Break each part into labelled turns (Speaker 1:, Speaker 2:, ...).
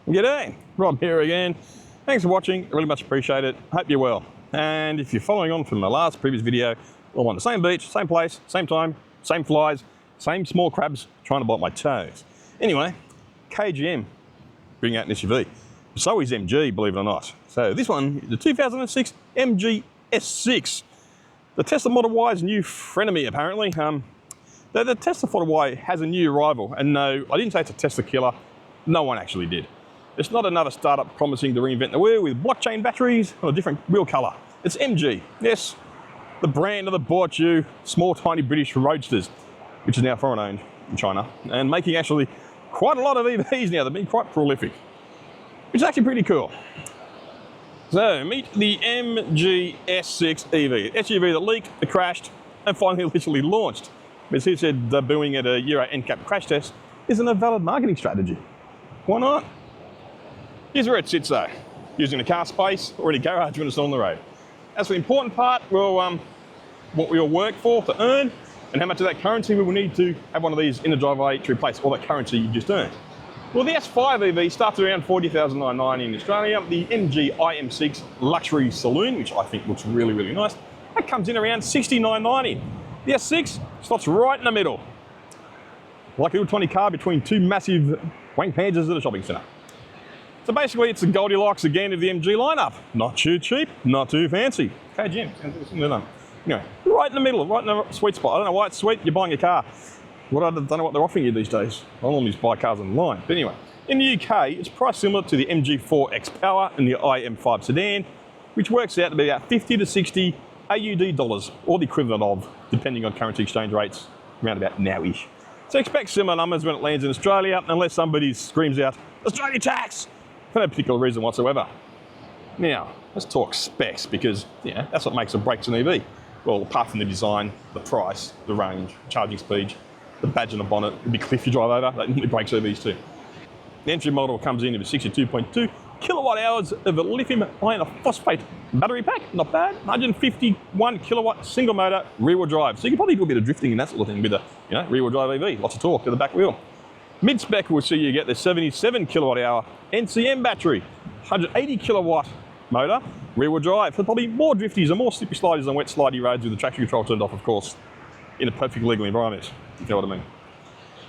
Speaker 1: G'day, Rob here again. Thanks for watching, I really much appreciate it. Hope you're well. And if you're following on from the previous video, I'm on the same beach, same place, same time, same flies, same small crabs trying to bite my toes. Anyway, KGM bring out an SUV. So is MG, believe it or not. So this one is the 2006 MG S6. The Tesla Model Y's new frenemy, apparently. The Tesla Model Y has a new rival, and no, I didn't say it's a Tesla killer. No one actually did. It's not another startup promising to reinvent the wheel with blockchain batteries or a different wheel colour. It's MG. Yes, the brand that bought you small, tiny British roadsters, which is now foreign owned in China, and making actually quite a lot of EVs now. They've been quite prolific, which is actually pretty cool. So meet the MG S6 EV, SUV that leaked, that crashed, and finally literally launched. Because he said debuting at a Euro NCAP crash test isn't a valid marketing strategy. Why not? Here's where it sits though, using the car space or in a garage when it's on the road. As for the important part, well, what we all work for to earn, and how much of that currency we will need to have one of these in the driveway to replace all that currency you just earned. Well, the S5 EV starts around $40,990 in Australia. The MG IM6 Luxury Saloon, which I think looks really, really nice, that comes in around $69.90. The S6 slots right in the middle, like a little 20 car between two massive wank panzers at a shopping centre. So basically, it's the Goldilocks again of the MG lineup. Not too cheap, not too fancy. KGM, anyway, right in the middle, right in the sweet spot. I don't know why it's sweet, you're buying a car. I don't know what they're offering you these days. I normally just buy cars online. But anyway, in the UK, it's priced similar to the MG4 X-Power and the IM5 sedan, which works out to be about 50 to 60 AUD dollars, or the equivalent of, depending on currency exchange rates, around about now-ish. So expect similar numbers when it lands in Australia, unless somebody screams out, Australia tax! For no particular reason whatsoever. Now, let's talk specs, because that's what makes or breaks an EV. Well, apart from the design, the price, the range, charging speed, the badge on the bonnet, the big cliff you drive over, that normally breaks EVs too. The entry model comes in with 62.2 kilowatt hours of a lithium iron phosphate battery pack, not bad. 151 kilowatt single motor rear wheel drive. So you can probably do a bit of drifting and that sort of thing with a rear wheel drive EV, lots of torque to the back wheel. Mid-spec will see you get the 77 kilowatt hour NCM battery, 180 kilowatt motor, rear wheel drive. So probably more drifties and more slippy sliders on wet slidey roads with the traction control turned off, of course, in a perfect legal environment, if you know what I mean.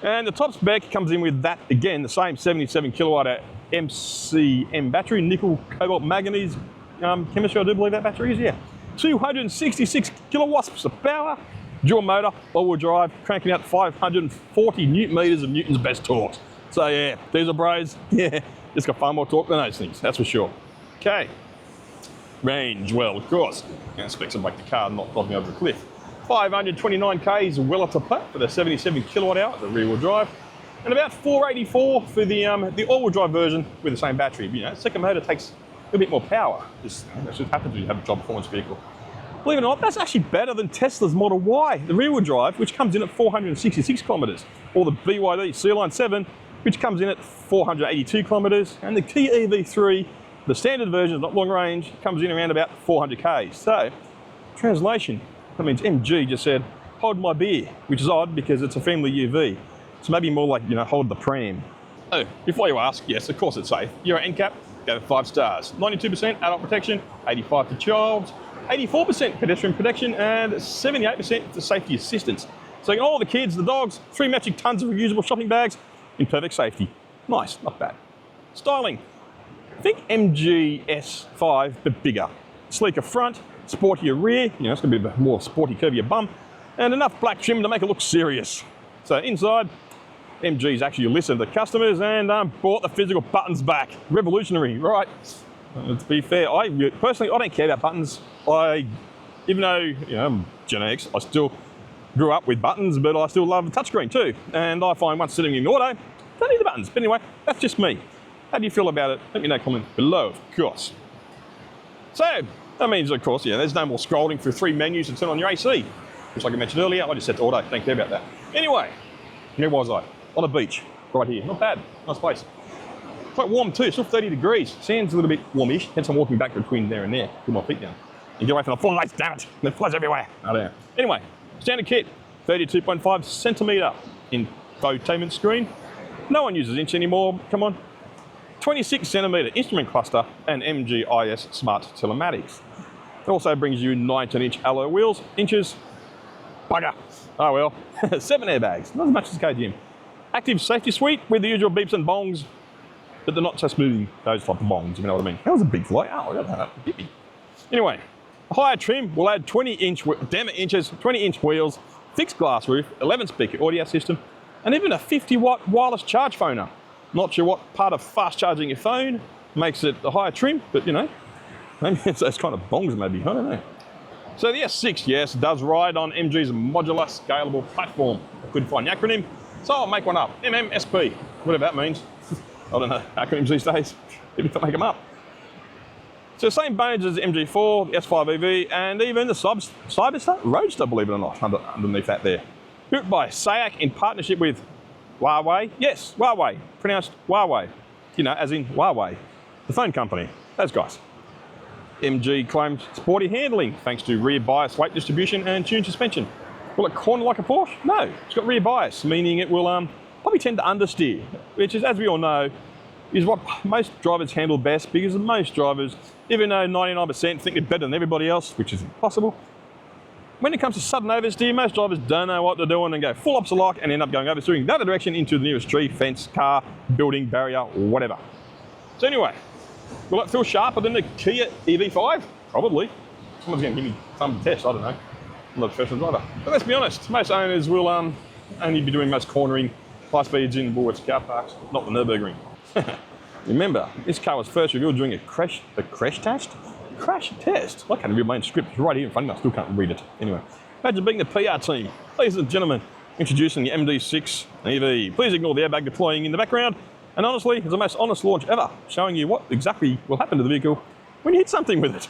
Speaker 1: And the top spec comes in with that, again, the same 77 kilowatt hour MCM battery, nickel, cobalt, manganese chemistry, I do believe that battery is, 266 kilowatts of power, dual motor, all-wheel drive, cranking out 540 newton meters of Newton's best torque. So yeah, diesel bros, it's got far more torque than those things, that's for sure. Okay, range, well, of course, specs will make the car not driving over a cliff. 529 k's well up to putt for the 77 kilowatt hour, the rear wheel drive, and about 484 for the all-wheel drive version with the same battery. Second motor takes a bit more power. That just happens when you have a job performance vehicle. Believe it or not, that's actually better than Tesla's Model Y, the rear wheel drive, which comes in at 466 kilometres, or the BYD Sealion 7, which comes in at 482 kilometres, and the Kia EV5, the standard version, not long range, comes in around about 400 k's. So, translation, that means MG just said, hold my beer, which is odd because it's a family UV. So maybe more like, hold the pram. Oh, before you ask, yes, of course it's safe. Euro NCAP, gave it 5 stars. 92% adult protection, 85% for child, 84% pedestrian protection, and 78% for safety assistance. So you got all the kids, the dogs, 3 metric tons of reusable shopping bags in perfect safety. Nice, not bad. Styling. Think MG S5, but bigger. Sleeker front, sportier rear, it's going to be a more sporty, curvier bum, and enough black trim to make it look serious. So inside, MG's actually listened to customers and bought the physical buttons back. Revolutionary, right? To be fair, personally, I don't care about buttons. Even though, I'm Gen X, I still grew up with buttons, but I still love the touchscreen too. And I find once sitting in auto, don't need the buttons. But anyway, that's just me. How do you feel about it? Let me know, comment below, of course. So, that means, of course, there's no more scrolling through 3 menus to turn on your AC. Which, like I mentioned earlier, I just set to auto, don't care about that. Anyway, where was I? On a beach, right here. Not bad, nice place. Quite warm too, still 30 degrees. Sand's a little bit warmish, hence I'm walking back between there and there. Put my feet down. And get away from the flies, damn it. There's flies everywhere. Oh, there. Anyway, standard kit, 32.5 centimetre infotainment screen. No one uses inch anymore, come on. 26cm instrument cluster, and MGIS smart telematics. It also brings you 19-inch alloy wheels, inches, bugger, oh well, 7 airbags, not as much as KTM. Active safety suite with the usual beeps and bongs, but they're not so smooth, those type of bongs, if you know what I mean. That was a big fly, oh, I got that, bippy. Anyway, a higher trim will add 20-inch wheels, fixed glass roof, 11-speaker audio system, and even a 50-watt wireless charge phoner. Not sure what part of fast charging your phone makes it a higher trim, but you know, maybe it's those kind of bongs maybe, I don't know. So the S6, yes, does ride on MG's modular scalable platform. I couldn't find the acronym, so I'll make one up. MMSP, whatever that means. I don't know acronyms these days, people can make them up. So same bones as the MG4, the S5 EV, and even the Cyberstar Roadster, believe it or not, underneath that there. Built by SAIC in partnership with Huawei. Yes, Huawei, pronounced Huawei. You know, as in Huawei, the phone company, those guys. MG claims sporty handling thanks to rear bias weight distribution and tuned suspension. Will it corner like a Porsche? No, it's got rear bias, meaning it will probably tend to understeer, which is, as we all know, is what most drivers handle best, because most drivers, even though 99% think they're better than everybody else, which is impossible, when it comes to sudden oversteer, most drivers don't know what they're doing and go full opposite lock and end up going oversteering the other direction into the nearest tree, fence, car, building, barrier, whatever. So anyway, will it feel sharper than the Kia EV5? Probably. Someone's going to give me some test, I don't know. I'm not a professional driver. But let's be honest, most owners will only be doing most cornering, high speeds in Woolworths car parks, not the Nürburgring. Remember, this car was first revealed during a crash test? Crash test? I can't read my own script, it's right here in front of me, I still can't read it. Anyway, imagine being the PR team. Ladies and gentlemen, introducing the MD6 EV. Please ignore the airbag deploying in the background. And honestly, it's the most honest launch ever, showing you what exactly will happen to the vehicle when you hit something with it.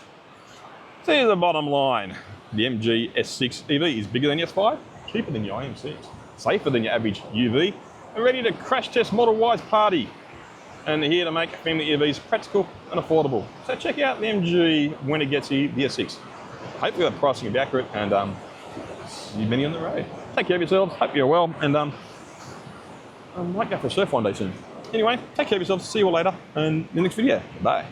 Speaker 1: So here's the bottom line. The MG S6 EV is bigger than your S5, cheaper than your IM6, safer than your average UV, and ready to crash test Model Y's party. And here to make family EVs practical and affordable. So check out the MG when it gets here, the S6. Hopefully the pricing will be accurate, and see many on the road. Take care of yourselves, hope you're well, and I might go for a surf one day soon. Anyway, take care of yourselves, see you all later, and in the next video. Bye.